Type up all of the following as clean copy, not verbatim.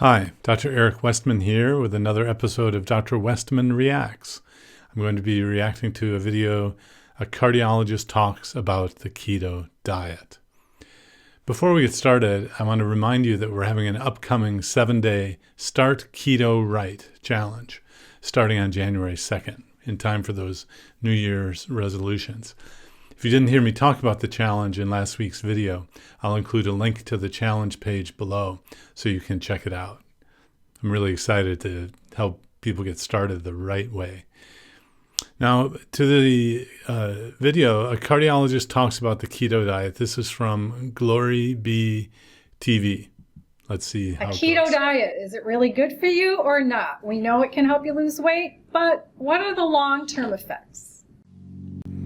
Hi, Dr. Eric Westman here with another episode of Dr. Westman Reacts. I'm going to be reacting to a video a cardiologist talks about the keto diet. Before we get started, I want to remind you that we're having an upcoming 7-day Start Keto Right challenge starting on January 2nd, in time for those New Year's resolutions. If you didn't hear me talk about the challenge in last week's video, I'll include a link to the challenge page below so you can check it out. I'm really excited to help people get started the right way. Now, to the video, a cardiologist talks about the keto diet. This is from Glory B TV. Let's see how a keto diet, is it really good for you or not? We know it can help you lose weight, but what are the long-term effects?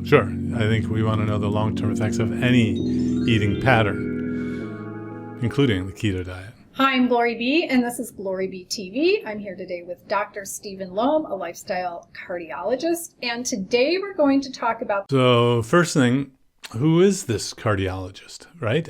Sure. I think we want to know the long-term effects of any eating pattern, including the keto diet. Hi, I'm Glory B, and this is Glory B TV. I'm here today with Dr. Stephen Loam, a lifestyle cardiologist, and today we're going to talk about... So first thing, who is this cardiologist, right?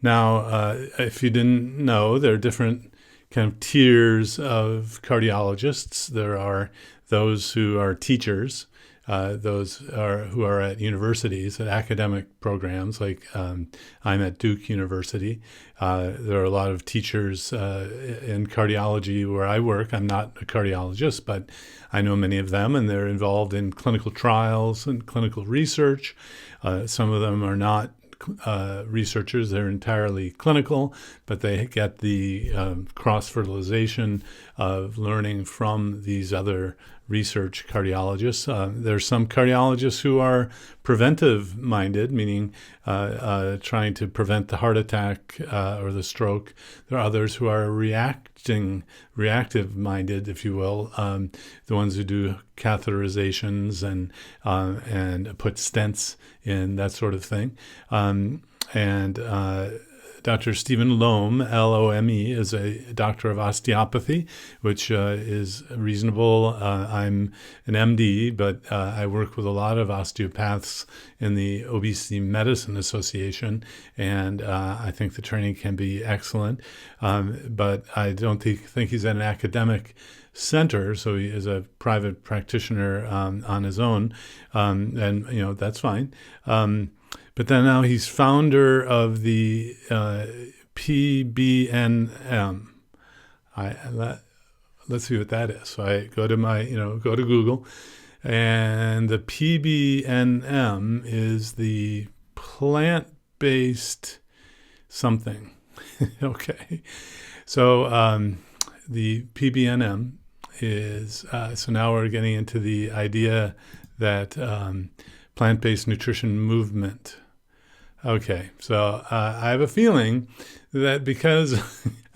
Now, if you didn't know, there are different kind of tiers of cardiologists. There are those who are teachers, who are at universities, at academic programs, like I'm at Duke University. There are a lot of teachers in cardiology where I work. I'm not a cardiologist, but I know many of them, and they're involved in clinical trials and clinical research. Some of them are not researchers, they're entirely clinical, but they get the cross-fertilization of learning from these other research cardiologists. There's some cardiologists who are preventive-minded, meaning trying to prevent the heart attack or the stroke. There are others who are reactive-minded, if you will, the ones who do catheterizations and put stents in, that sort of thing. Dr. Stephen Loam, L-O-M-E, is a doctor of osteopathy, which is reasonable. I'm an MD, but I work with a lot of osteopaths in the Obesity Medicine Association, and I think the training can be excellent. But I don't think he's at an academic center, so he is a private practitioner on his own, and that's fine. But then now he's founder of the PBNM. Let's see what that is. So I go to go to Google, and the PBNM is the plant-based something. Okay, so the PBNM is so now we're getting into the idea that plant-based nutrition movement. Okay, so I have a feeling that because,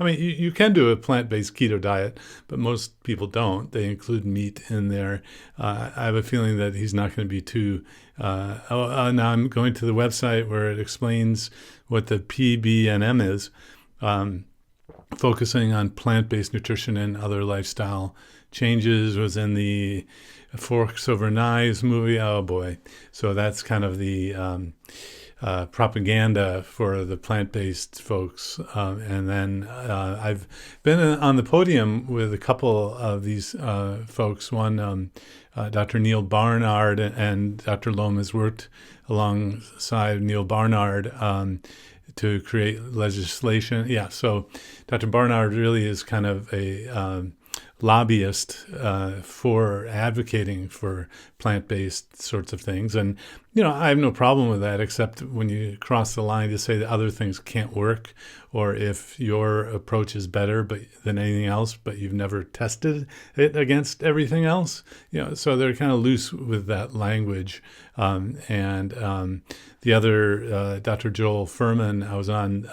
you can do a plant-based keto diet, but most people don't. They include meat in there. I have a feeling that he's not going to be too... now I'm going to the website where it explains what the PBNM is, focusing on plant-based nutrition and other lifestyle changes, was in the Forks Over Knives movie. Oh boy. So that's kind of the propaganda for the plant-based folks. And then I've been on the podium with a couple of these folks. One, Dr. Neil Barnard, and Dr. Loam has worked alongside Neil Barnard to create legislation. Yeah, so Dr. Barnard really is kind of a lobbyist for advocating for plant-based sorts of things. And, I have no problem with that, except when you cross the line to say that other things can't work, or if your approach is better than anything else, but you've never tested it against everything else. So they're kind of loose with that language. The other, Dr. Joel Furman, I was on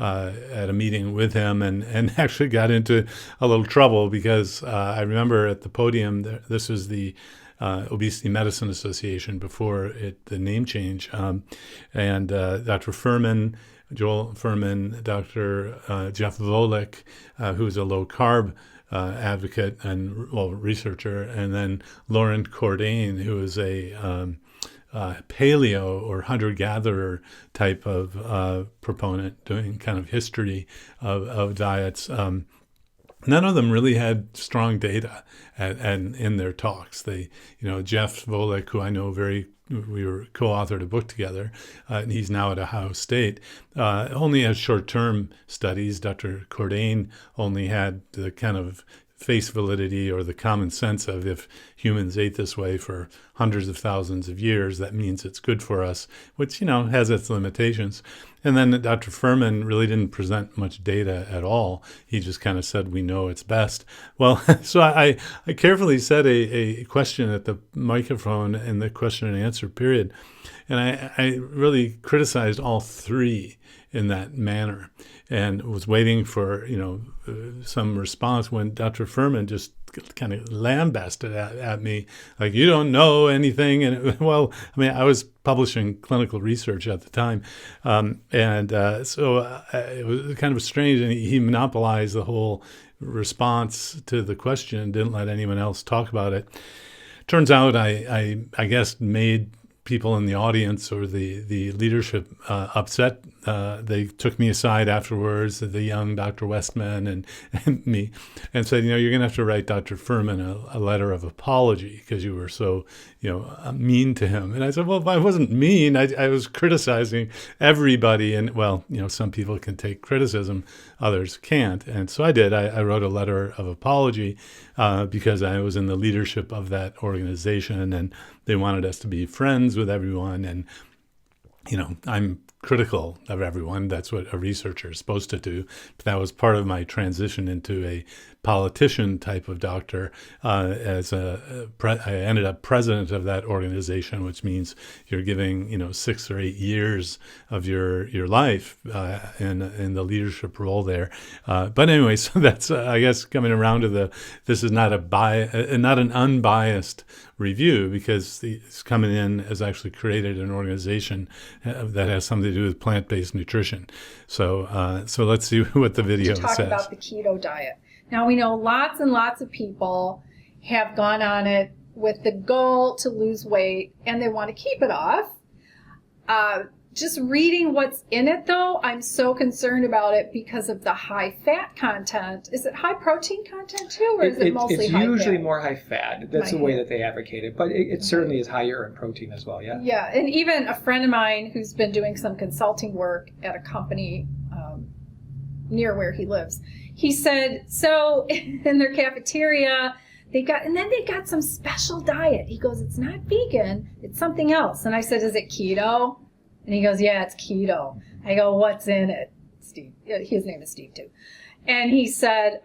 at a meeting with him and actually got into a little trouble because I remember at the podium, this is the Obesity Medicine Association before the name change, and Dr. Furman, Joel Furman, Dr. Jeff Volek, who's a low-carb advocate and researcher, and then Lauren Cordain, who is a paleo or hunter-gatherer type of proponent, doing kind of history of diets. None of them really had strong data and in their talks. Jeff Volek, who I know we were co-authored a book together, and he's now at Ohio State, only has short-term studies. Dr. Cordain only had the kind of face validity or the common sense of, if humans ate this way for hundreds of thousands of years, that means it's good for us, which, has its limitations. And then Dr. Furman really didn't present much data at all. He just kind of said, we know it's best. Well, so I carefully said a question at the microphone in the question and answer period. And I really criticized all three in that manner and was waiting for, some response when Dr. Furman just kind of lambasted at me, like, you don't know anything. And I was publishing clinical research at the time. So it was kind of strange. And he monopolized the whole response to the question, didn't let anyone else talk about it. Turns out I guess made people in the audience or the leadership upset. They took me aside afterwards, the young Dr. Westman and me, and said, you're going to have to write Dr. Furman a letter of apology because you were so, mean to him. And I said, well, I wasn't mean. I was criticizing everybody. And, some people can take criticism, others can't. And so I did. I wrote a letter of apology because I was in the leadership of that organization and they wanted us to be friends with everyone. And, I'm critical of everyone. That's what a researcher is supposed to do. But that was part of my transition into a politician type of doctor. I ended up president of that organization, which means you're giving 6 or 8 years of your life in the leadership role there. But anyway, so that's I guess coming around to this is not not an unbiased review, because it's coming in has actually created an organization that has something to do with plant-based nutrition. So let's see what the video says. Talk about the keto diet. Now, we know lots and lots of people have gone on it with the goal to lose weight and they want to keep it off. Just reading what's in it, though, I'm so concerned about it because of the high fat content. Is it high protein content too, or is it mostly high fat? It's usually more high fat. That's the way that they advocate it. But it certainly is higher in protein as well, yeah. Yeah, and even a friend of mine who's been doing some consulting work at a company near where he lives, he said, so in their cafeteria, they got some special diet. He goes, it's not vegan, it's something else. And I said, is it keto? And he goes, yeah, it's keto. I go, what's in it? Steve. His name is Steve, too. And he said,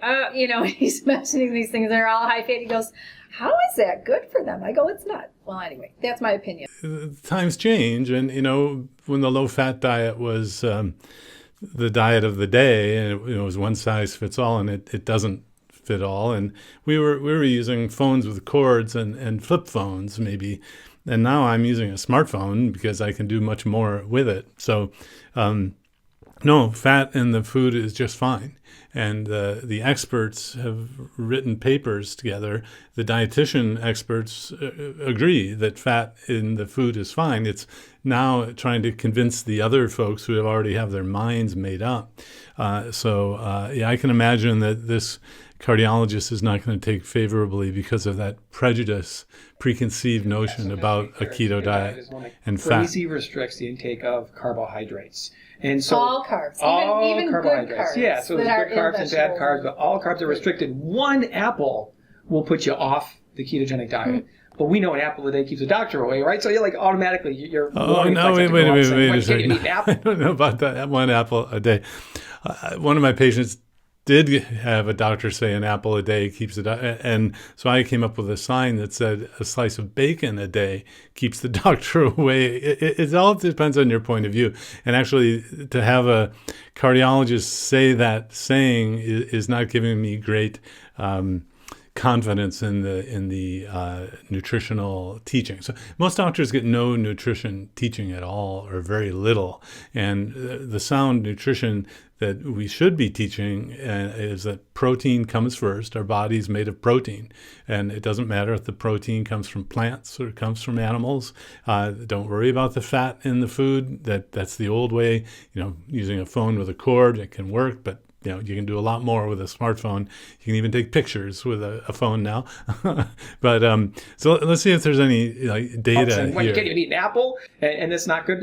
he's mentioning these things. They're all high fat. He goes, how is that good for them? I go, it's not. Well, anyway, that's my opinion. Times change. And, when the low-fat diet was the diet of the day, and it was one size fits all, and it doesn't fit all. And we were using phones with cords and flip phones, maybe. And now I'm using a smartphone because I can do much more with it. So, no, fat in the food is just fine. And the experts have written papers together. The dietitian experts agree that fat in the food is fine. It's now trying to convince the other folks who already have their minds made up. I can imagine that this cardiologist is not going to take favorably because of that preconceived notion about a keto diet and fat. Crazy restricts the intake of carbohydrates. And so all carbs, even carbohydrates. Good carbs. Yeah, so there's good carbs and bad carbs, but all carbs are restricted. One apple will put you off the ketogenic diet. But we know an apple a day keeps the doctor away, right? So you're like automatically you're. Oh no! Wait a second. I don't know about that. One apple a day. One of my patients did have a doctor say an apple a day keeps it, and so I came up with a sign that said a slice of bacon a day keeps the doctor away. It all depends on your point of view. And actually, to have a cardiologist say that saying is not giving me great confidence in the nutritional teaching. So most doctors get no nutrition teaching at all, or very little. And the sound nutrition that we should be teaching is that protein comes first. Our body's made of protein, and it doesn't matter if the protein comes from plants or comes from animals. Don't worry about the fat in the food. That's the old way. Using a phone with a cord, it can work, but you can do a lot more with a smartphone. You can even take pictures with a phone now. But so let's see if there's any data When here. you can't even eat an apple, and it's not good.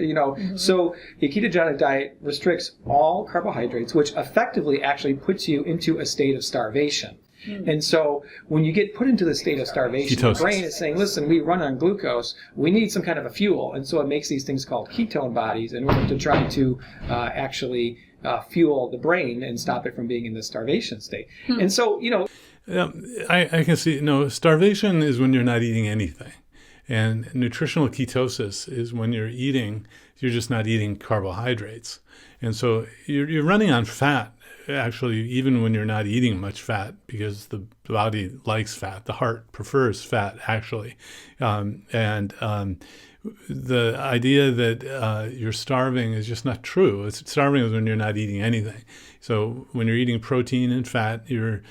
So the ketogenic diet restricts all carbohydrates, which effectively actually puts you into a state of starvation. And so when you get put into the state of starvation, Ketosis. the brain is saying, listen, we run on glucose. We need some kind of a fuel. And so it makes these things called ketone bodies in order to try to actually fuel the brain and stop it from being in the starvation state. And so, I can see, starvation is when you're not eating anything. And nutritional ketosis is when you're just not eating carbohydrates. And so you're running on fat, actually, even when you're not eating much fat, because the body likes fat. The heart prefers fat, actually. The idea that you're starving is just not true. Starving is when you're not eating anything. So when you're eating protein and fat, you're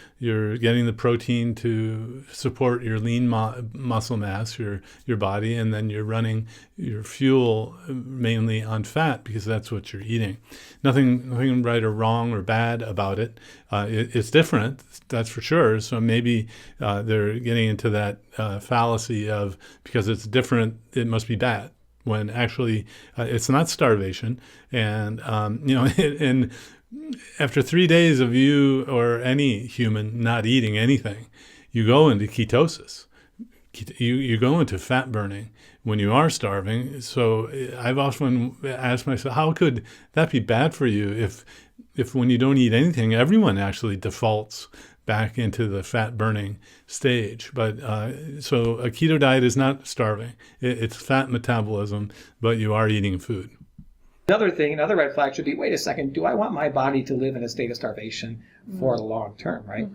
getting the protein to support your lean muscle mass, your body, and then you're running your fuel mainly on fat because that's what you're eating. Nothing right or wrong or bad about it. It's different, that's for sure. So maybe they're getting into that fallacy of because it's different, it must be bad, when actually it's not starvation. And and after 3 days of you or any human not eating anything, you go into ketosis. You go into fat burning when you are starving. So I've often asked myself, how could that be bad for you if when you don't eat anything, everyone actually defaults back into the fat burning stage. But so a keto diet is not starving. It's fat metabolism, but you are eating food. Another red flag should be, wait a second, do I want my body to live in a state of starvation for the long term, right?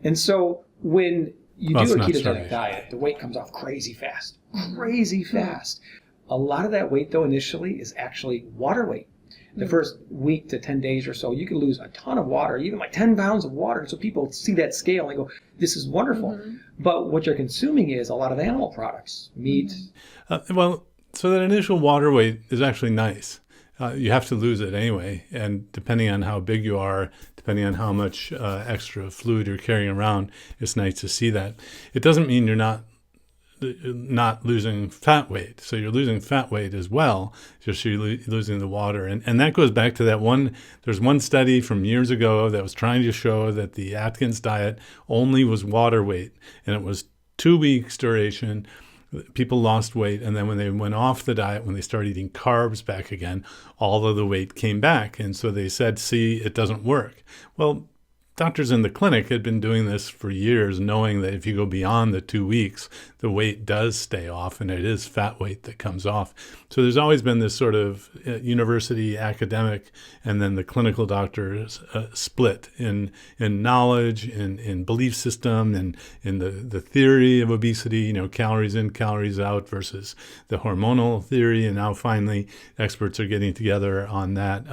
And so when you do a ketogenic diet, the weight comes off crazy fast. A lot of that weight, though, initially is actually water weight. The first week to 10 days or so, you can lose a ton of water, even like 10 pounds of water. So people see that scale and they go, this is wonderful. But what you're consuming is a lot of animal products, meat. So that initial water weight is actually nice. You have to lose it anyway, and depending on how big you are, depending on how much extra fluid you're carrying around, it's nice to see that. It doesn't mean you're not losing fat weight. So you're losing fat weight as well, just you're losing the water. And that goes back to that there's one study from years ago that was trying to show that the Atkins diet only was water weight, and it was 2 weeks duration. People lost weight, and then when they went off the diet, when they started eating carbs back again, all of the weight came back. And so they said, see, it doesn't work. Well, doctors in the clinic had been doing this for years, knowing that if you go beyond the 2 weeks, the weight does stay off, and it is fat weight that comes off. So there's always been this sort of university academic and then the clinical doctors split in knowledge, in belief system, and in the theory of obesity, calories in, calories out versus the hormonal theory. And now finally experts are getting together on that.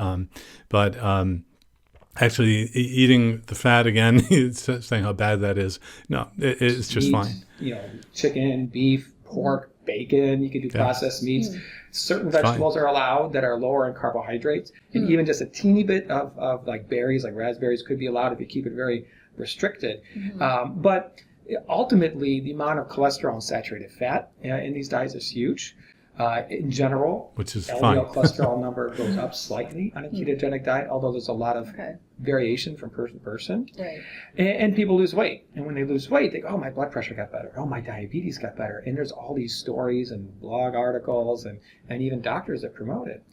Actually, eating the fat again, saying how bad that is. No, it's just meat, fine. Chicken, beef, pork, bacon. You can do processed meats. Certain vegetables are allowed that are lower in carbohydrates, and even just a teeny bit of like berries, like raspberries, could be allowed if you keep it very restricted. But ultimately, the amount of cholesterol and saturated fat in these diets is huge. In general, which is LDL fine. cholesterol number goes up slightly on a ketogenic diet, although there's a lot of variation from person to person. Right. And people lose weight. And when they lose weight, they go, oh, my blood pressure got better. Oh, my diabetes got better. And there's all these stories and blog articles and even doctors that promote it.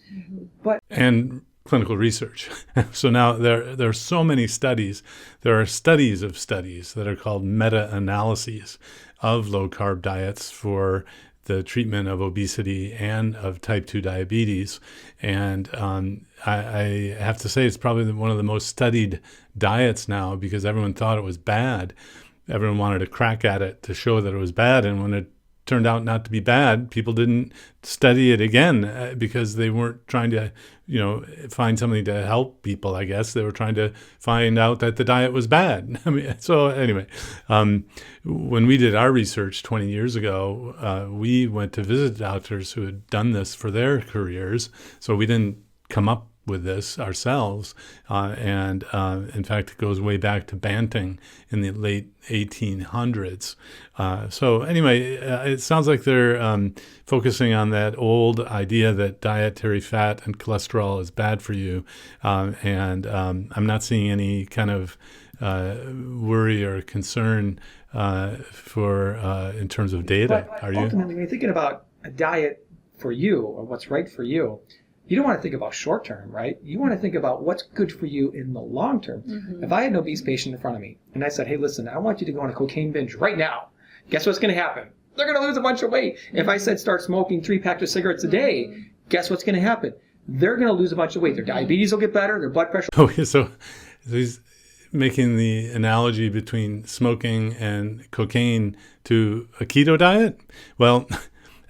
And clinical research. So now there are so many studies. There are studies of studies that are called meta-analyses of low-carb diets for the treatment of obesity and of type 2 diabetes. And I have to say it's probably one of the most studied diets now because everyone thought it was bad. everyone wanted to crack at it to show that it was bad. And when it turned out not to be bad, people didn't study it again because they weren't trying to, find something to help people, I guess. They were trying to find out that the diet was bad. So anyway, when we did our research 20 years ago, we went to visit doctors who had done this for their careers. So we didn't come up with this ourselves. And in fact, it goes way back to Banting in the late 1800s. So anyway, it sounds like they're focusing on that old idea that dietary fat and cholesterol is bad for you. And I'm not seeing any kind of worry or concern in terms of data. But Are you? Ultimately, when you're thinking about a diet for you or what's right for you, you don't want to think about short term, right? You want to think about what's good for you in the long term. Mm-hmm. If I had an obese patient in front of me and I said, hey, listen, I want you to go on a cocaine binge right now, guess what's going to happen? They're going to lose a bunch of weight. If I said start smoking 3 packs of cigarettes a day, guess what's going to happen? They're going to lose a bunch of weight. Their diabetes will get better, their blood pressure. Oh, yeah, so he's making the analogy between smoking and cocaine to a keto diet? Well,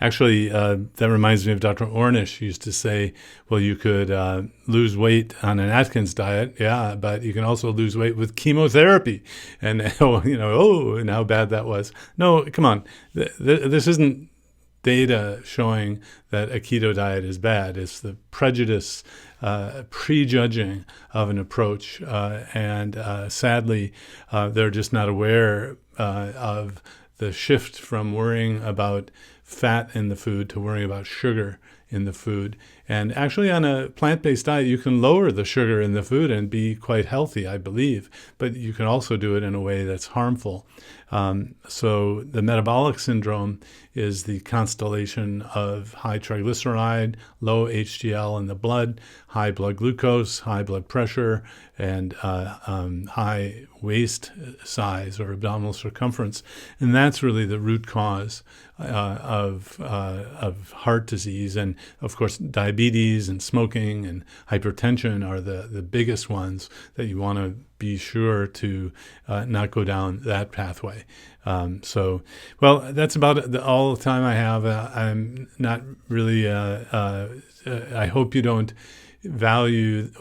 actually, that reminds me of Dr. Ornish used to say, well, you could lose weight on an Atkins diet, yeah, but you can also lose weight with chemotherapy. And, and how bad that was. No, come on. This isn't data showing that a keto diet is bad. It's the prejudice, prejudging of an approach. And sadly, they're just not aware of the shift from worrying about fat in the food to worrying about sugar in the food. And actually on a plant-based diet, you can lower the sugar in the food and be quite healthy, I believe. But you can also do it in a way that's harmful. So the metabolic syndrome is the constellation of high triglyceride, low HDL in the blood, high blood glucose, high blood pressure, and high waist size or abdominal circumference. And that's really the root cause of heart disease. And of course, diabetes and smoking and hypertension are the biggest ones that you want to be sure to not go down that pathway. Well, that's about all the time I have. I'm not really, I hope you don't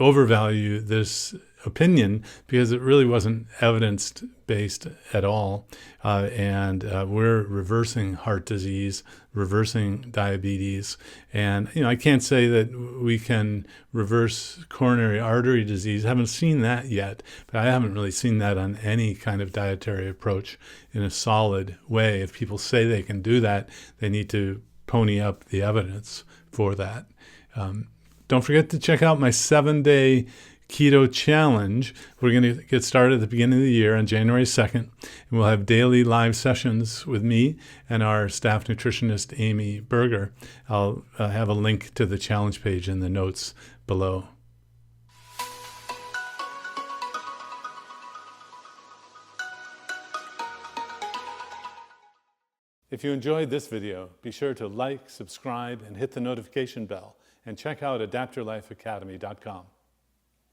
overvalue this opinion because it really wasn't evidence-based at all. And we're reversing heart disease, reversing diabetes. And, I can't say that we can reverse coronary artery disease. I haven't seen that yet, but I haven't really seen that on any kind of dietary approach in a solid way. If people say they can do that, they need to pony up the evidence for that. Don't forget to check out my 7-day keto challenge. We're going to get started at the beginning of the year on January 2nd, and we'll have daily live sessions with me and our staff nutritionist, Amy Berger. I'll have a link to the challenge page in the notes below. If you enjoyed this video, be sure to like, subscribe, and hit the notification bell, and check out adaptyourlifeacademy.com.